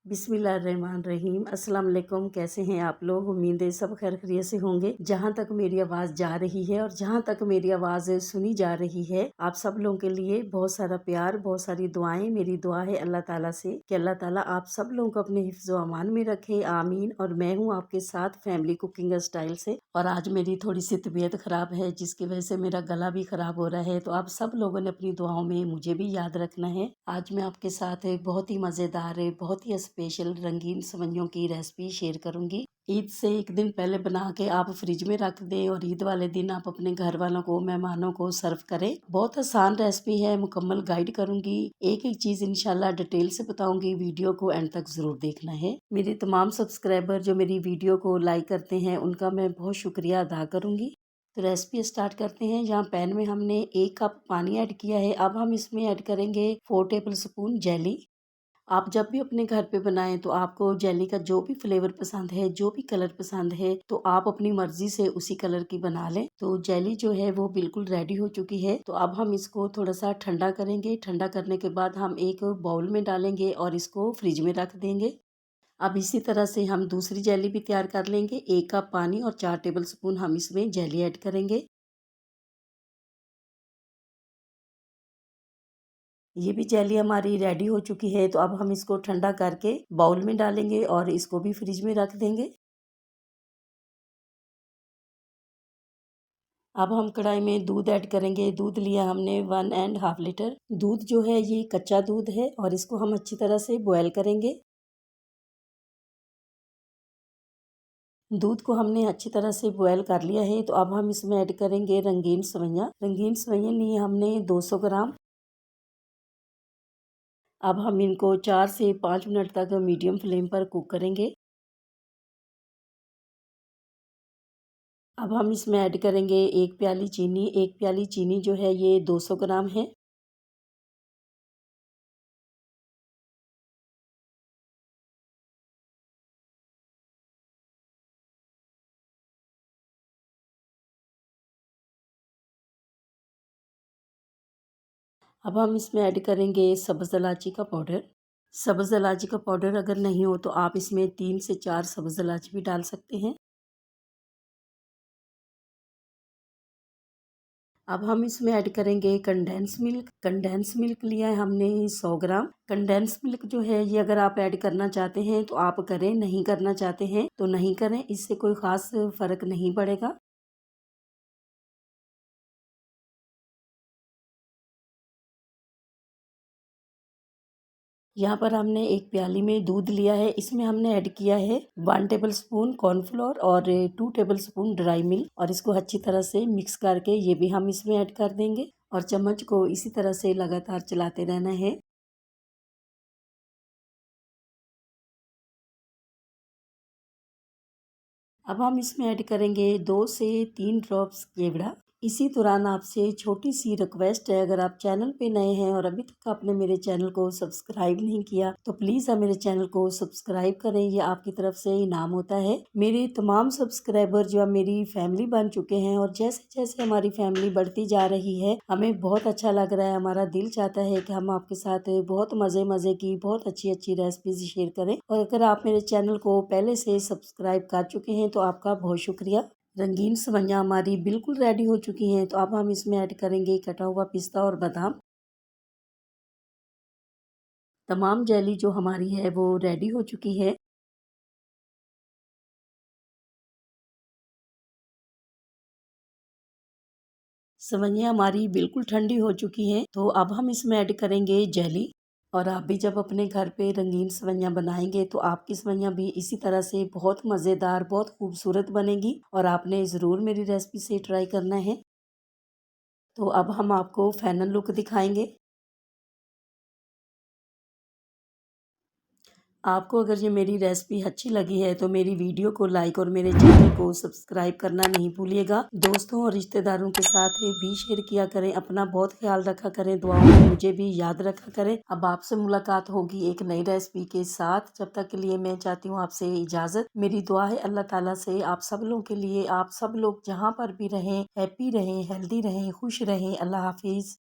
बिस्मिल्लाहिर्रहमानिर्रहीम। अस्सलाम वालेकुम। कैसे हैं आप लोग? उम्मीद है सब खैर खैरियत से होंगे। जहाँ तक मेरी आवाज़ जा रही है और जहाँ तक मेरी आवाज़ सुनी जा रही है, आप सब लोगों के लिए बहुत सारा प्यार, बहुत सारी दुआएं। मेरी दुआ है अल्लाह ताला से कि अल्लाह ताला आप सब लोगों को अपने हिफ्ज़ व अमान में रखे, आमीन। और मैं हूँ आपके साथ फैमिली कुकिंग स्टाइल से। और आज मेरी थोड़ी सी तबीयत ख़राब है, जिसकी वजह से मेरा गला भी ख़राब हो रहा है। तो आप सब लोगों ने अपनी दुआओं में मुझे भी याद रखना है। आज मैं आपके साथ एक बहुत ही मज़ेदार, बहुत ही स्पेशल रंगीन सेवइयों की रेसिपी शेयर करूंगी। ईद से एक दिन पहले बना के आप फ्रिज में रख दें और ईद वाले दिन आप अपने घर वालों को, मेहमानों को सर्व करें। बहुत आसान रेसिपी है, मुकम्मल गाइड करूंगी, एक एक चीज इंशाल्लाह डिटेल से बताऊंगी। वीडियो को एंड तक जरूर देखना है। मेरे तमाम सब्सक्राइबर जो मेरी वीडियो को लाइक करते हैं, उनका मैं बहुत शुक्रिया अदा करूंगी। तो रेसिपी स्टार्ट करते हैं। यहाँ पैन में हमने 1 कप पानी ऐड किया है। अब हम इसमें ऐड करेंगे 4 टेबल स्पून जेली। आप जब भी अपने घर पे बनाएं तो आपको जेली का जो भी फ्लेवर पसंद है, जो भी कलर पसंद है, तो आप अपनी मर्जी से उसी कलर की बना लें। तो जेली जो है वो बिल्कुल रेडी हो चुकी है। तो अब हम इसको थोड़ा सा ठंडा करेंगे। ठंडा करने के बाद हम एक बाउल में डालेंगे और इसको फ्रिज में रख देंगे। अब इसी तरह से हम दूसरी जेली भी तैयार कर लेंगे। 1 कप पानी और 4 टेबल स्पून हम इसमें जेली ऐड करेंगे। ये भी जेली हमारी रेडी हो चुकी है। तो अब हम इसको ठंडा करके बाउल में डालेंगे और इसको भी फ्रिज में रख देंगे। अब हम कढ़ाई में दूध ऐड करेंगे। दूध लिया हमने 1.5 लीटर। दूध जो है ये कच्चा दूध है और इसको हम अच्छी तरह से बॉयल करेंगे। दूध को हमने अच्छी तरह से बॉयल कर लिया है। तो अब हम इसमें ऐड करेंगे रंगीन सेवइयाँ। रंगीन सेवइयाँ लिए हमने 200 ग्राम। अब हम इनको 4 से 5 मिनट तक मीडियम फ्लेम पर कुक करेंगे। अब हम इसमें ऐड करेंगे 1 प्याली चीनी। 1 प्याली चीनी जो है ये 200 ग्राम है। अब हम इसमें ऐड करेंगे सब्ज़ इलायची का पाउडर। सब्ज़ इलायची का पाउडर अगर नहीं हो तो आप इसमें 3 से 4 सब्ज़ इलायची भी डाल सकते हैं। अब हम इसमें ऐड करेंगे कंडेंस मिल्क। कंडेंस मिल्क लिया है हमने 100 ग्राम। कंडेंस मिल्क जो है ये अगर आप ऐड करना चाहते हैं तो आप करें, नहीं करना चाहते हैं तो नहीं करें, इससे कोई ख़ास फ़र्क नहीं पड़ेगा। यहाँ पर हमने एक प्याली में दूध लिया है। इसमें हमने ऐड किया है 1 टेबल स्पून कॉर्नफ्लोर और 2 टेबल स्पून ड्राई मिल्क और इसको अच्छी तरह से मिक्स करके ये भी हम इसमें ऐड कर देंगे और चम्मच को इसी तरह से लगातार चलाते रहना है। अब हम इसमें ऐड करेंगे 2 से 3 ड्रॉप्स केवड़ा। इसी दौरान आपसे छोटी सी रिक्वेस्ट है, अगर आप चैनल पे नए हैं और अभी तक आपने मेरे चैनल को सब्सक्राइब नहीं किया तो प्लीज़ आप मेरे चैनल को सब्सक्राइब करें। ये आपकी तरफ से इनाम होता है। मेरे तमाम सब्सक्राइबर जो अब मेरी फैमिली बन चुके हैं और जैसे जैसे हमारी फैमिली बढ़ती जा रही है, हमें बहुत अच्छा लग रहा है। हमारा दिल चाहता है कि हम आपके साथ बहुत मज़े मज़े की बहुत अच्छी अच्छी रेसिपीज शेयर करें। और अगर आप मेरे चैनल को पहले से सब्सक्राइब कर चुके हैं तो आपका बहुत शुक्रिया। रंगीन सेवइयाँ हमारी बिल्कुल रेडी हो चुकी हैं। तो अब हम इसमें ऐड करेंगे कटा हुआ पिस्ता और बादाम। तमाम जेली जो हमारी है वो रेडी हो चुकी है। सेवइयाँ हमारी बिल्कुल ठंडी हो चुकी हैं। तो अब हम इसमें ऐड करेंगे जेली। और आप भी जब अपने घर पे रंगीन सेवइयाँ बनाएंगे तो आपकी सेवइयाँ भी इसी तरह से बहुत मज़ेदार, बहुत खूबसूरत बनेगी और आपने ज़रूर मेरी रेसिपी से ट्राई करना है। तो अब हम आपको फाइनल लुक दिखाएंगे। आपको अगर ये मेरी रेसिपी अच्छी लगी है तो मेरी वीडियो को लाइक और मेरे चैनल को सब्सक्राइब करना नहीं भूलिएगा। दोस्तों और रिश्तेदारों के साथ भी शेयर किया करें। अपना बहुत ख्याल रखा करें, दुआओं में मुझे भी याद रखा करें। अब आपसे मुलाकात होगी एक नई रेसिपी के साथ। जब तक के लिए मैं चाहती हूँ आपसे इजाजत। मेरी दुआ है अल्लाह ताला से आप सब लोगों के लिए, आप सब लोग जहाँ पर भी रहें हैप्पी रहें, हेल्दी रहें, खुश रहें। अल्लाह हाफिज।